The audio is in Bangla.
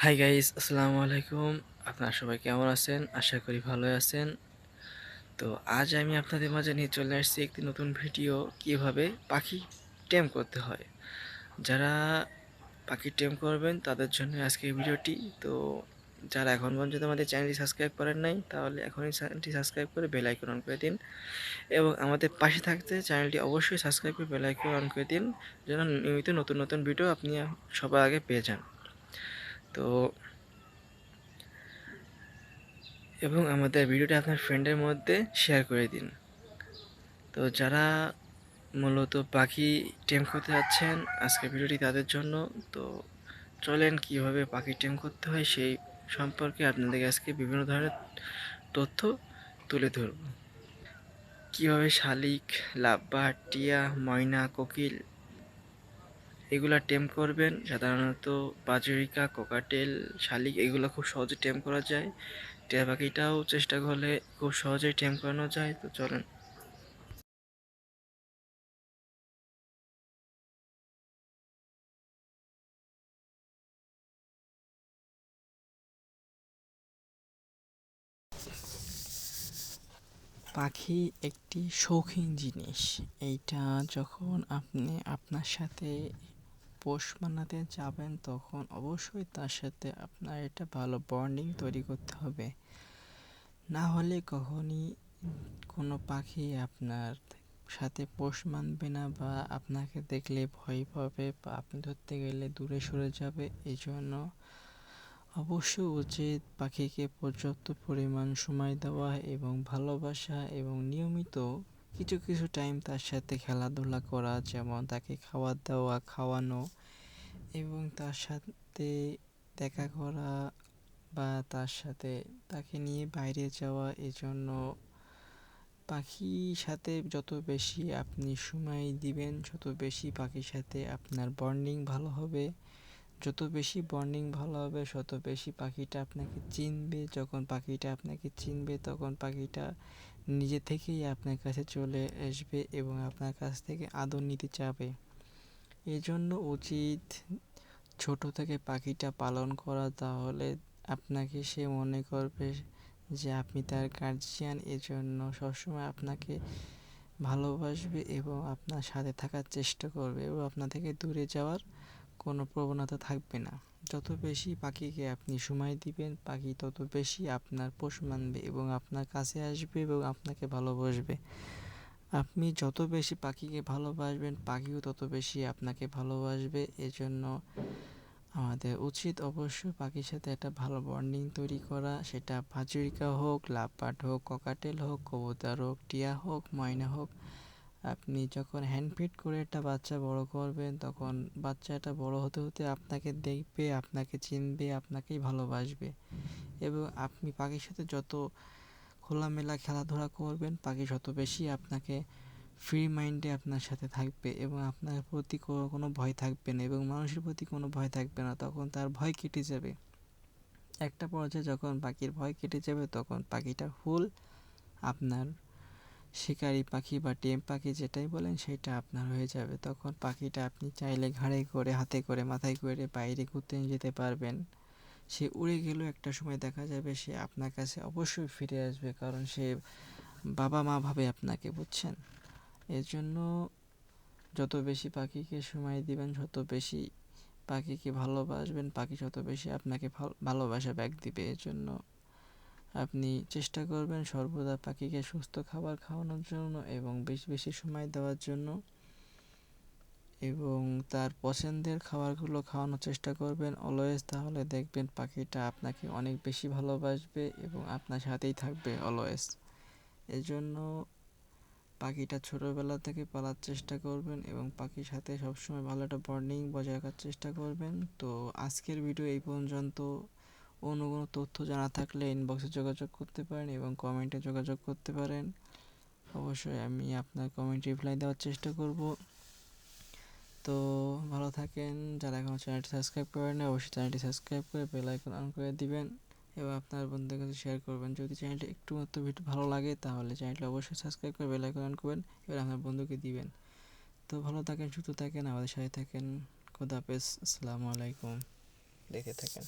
হাই গাইস, আসসালামু আলাইকুম। আপনারা সবাই কেমন আছেন? আশা করি ভালোই আছেন। তো আজ আমি আপনাদের মাঝে নিয়ে চলে আসছি একটি নতুন ভিডিও, কিভাবে পাখি টেম করতে হয়। যারা পাখি টেম করবেন তাদের জন্য আজকে এই ভিডিওটি। তো যারা এখন পর্যন্ত আমাদের চ্যানেলটি সাবস্ক্রাইব করেন নাই, তাহলে এখনই চ্যানেলটি সাবস্ক্রাইব করে বেল আইকন অন করে দিন এবং আমাদের পাশে থাকতে চ্যানেলটি অবশ্যই সাবস্ক্রাইব করে বেল আইকন অন করে দিন, যেন নিয়মিত নতুন নতুন ভিডিও আপনি সবার আগে পেয়ে যান। তো এবং আমাদের ভিডিওটা আপনার ফ্রেন্ডের মধ্যে শেয়ার করে দিন। তো যারা মূলত পাখি টেম করতে যাচ্ছেন, আজকের ভিডিওটি তাদের জন্য। তো চলেন কিভাবে পাখি টেম করতে হয় সেই সম্পর্কে আপনাদের আজকে বিভিন্ন ধরনের তথ্য তুলে ধরব। কিভাবে শালিক, লাভবার্ড, টিয়া, ময়না, কোকিল এগুলা টেম করবেন। সাধারণত বাজরিকা, কোকাটেল, শালিক এগুলো খুব সহজে টেম করা যায়। টিয়া পাখিটাও চেষ্টা করলে খুব সহজেই টেম করানো যায়। তো চলেন। পাখি একটি শৌখিন জিনিস। এইটা যখন আপনি আপনার সাথে পোষ মানাতে যাবেন, তখন অবশ্যই তার সাথে আপনার এটা ভালো বন্ডিং তৈরি করতে হবে। না হলে কখনই কোনো পাখি আপনার সাথে পোষ মানবে না, বা আপনাকে দেখলে ভয় পাবে, বা আপনি ধরতে গেলে দূরে সরে যাবে। এই জন্য অবশ্যই উচিত পাখিকে পর্যাপ্ত পরিমাণ সময় দেওয়া এবং ভালোবাসা, এবং নিয়মিত কিছু কিছু টাইম তার সাথে খেলাধুলা করা, যেমন তাকে খাবার দেওয়া, খাওয়ানো এবং তার সাথে দেখা করা, বা তার সাথে তাকে নিয়ে বাইরে যাওয়া। এজন্য পাখির সাথে যত বেশি আপনি সময় দিবেন, যত বেশি পাখির সাথে আপনার বন্ডিং ভালো হবে। যত বেশি বন্ডিং ভালো হবে, তত বেশি পাখিটা আপনাকে চিনবে। যখন পাখিটা আপনাকে চিনবে, তখন পাখিটা নিজে থেকেই আপনার কাছে চলে আসবে এবং আপনার কাছ থেকে আদর নিতে চাবে। এই জন্য উচিত ছোট থেকে পাখিটা পালন করা, তাহলে আপনাকে সে মনে করবে যে আপনি তার গার্জিয়ান। এজন্য সবসময় আপনাকে ভালোবাসবে এবং আপনার সাথে থাকার চেষ্টা করবে, এবং আপনার থেকে দূরে যাওয়ার কোনো প্রবণতা থাকবে না। যত বেশি পাখিকে আপনি সময় দিবেন, পাখি তত বেশি আপনার পোষ মানবে এবং আপনার কাছে আসবে এবং আপনাকে ভালোবাসবে। আপনি যত বেশি পাখিকে ভালোবাসবেন, পাখিও তত বেশি আপনাকে ভালোবাসবে। এজন্য আমাদের উচিত অবশ্যই পাখির সাথে একটা ভালো বন্ডিং তৈরি করা। সেটা বাজরিকা হোক, লাভবার্ড হোক, ককাটেল হোক, কবুতর হোক, টিয়া হোক, ময়না হোক। আপনি যখন হ্যান্ড ফিড করে একটা বাচ্চা বড় করবেন, তখন বাচ্চাটা বড় হতে হতে আপনাকে দেখবে, আপনাকে চিনবে, আপনাকেই ভালোবাসবে। এবং আপনি পাখির সাথে যত খোলামেলা খেলাধুলা করবেন, পাখি তত বেশি আপনাকে ফ্রি মাইন্ডে আপনার সাথে থাকবে এবং আপনার প্রতি কোনো ভয় থাকবে না, এবং মানুষের প্রতি কোনো ভয় থাকবে না। তখন তার ভয় কেটে যাবে। একটা পর্যায়ে যখন পাখির ভয় কেটে যাবে, তখন পাখিটা ফুল আপনার শিকারি পাখি বা টেম পাখি যেটাই বলেন, সেটা আপনার হয়ে যাবে। তখন পাখিটা আপনি চাইলে ঘাড়ে করে, হাতে করে, মাথায় করে বাইরে ঘুরতে নিয়ে যেতে পারবেন। সে উড়ে গেলেও একটা সময় দেখা যাবে সে আপনার কাছে অবশ্যই ফিরে আসবে, কারণ সে বাবা মা ভাবে আপনাকে, বুঝছেন? এর জন্য যত বেশি পাখিকে সময় দিবেন, যত বেশি পাখিকে ভালোবাসবেন, পাখি তত বেশি আপনাকে ভালোবাসা ব্যাক দিবে। এর জন্য আপনি চেষ্টা করবেন সর্বদা পাখিকে সুস্থ খাবার খাওয়ানোর জন্য এবং বেশি বেশি সময় দেওয়ার জন্য, এবং তার পছন্দের খাবারগুলো খাওয়ানোর চেষ্টা করবেন অলওয়েজ। তাহলে দেখবেন পাখিটা আপনাকে অনেক বেশি ভালোবাসবে এবং আপনার সাথেই থাকবে অলওয়েজ। এজন্য পাখিটা ছোটোবেলা থেকে পালার চেষ্টা করবেন এবং পাখির সাথে সবসময় ভালো একটা বন্ডিং বজায় রাখার চেষ্টা করবেন। তো আজকের ভিডিও এই পর্যন্ত। অন্য কোনো তথ্য জানা থাকলে ইনবক্সে যোগাযোগ করতে পারেন এবং কমেন্টে যোগাযোগ করতে পারেন। অবশ্যই আমি আপনার কমেন্ট রিপ্লাই দেওয়ার চেষ্টা করব। তো ভালো থাকেন। যারা এখনও চ্যানেলটি সাবস্ক্রাইব করেন না, অবশ্যই চ্যানেলটি সাবস্ক্রাইব করে বেল আইকন অন করে দিবেন এবং আপনার বন্ধুদের কাছে শেয়ার করবেন। যদি চ্যানেলটি একটু মাত্র ভিডিও ভালো লাগে, তাহলে চ্যানেলটি অবশ্যই সাবস্ক্রাইব করে বেল আইকন অন করবেন এবং আপনার বন্ধুকে দিবেন। তো ভালো থাকেন, সুস্থ থাকেন, আমাদের সাথে থাকেন। খোদা হাফেজ, আসসালামু আলাইকুম। দেখে থাকেন।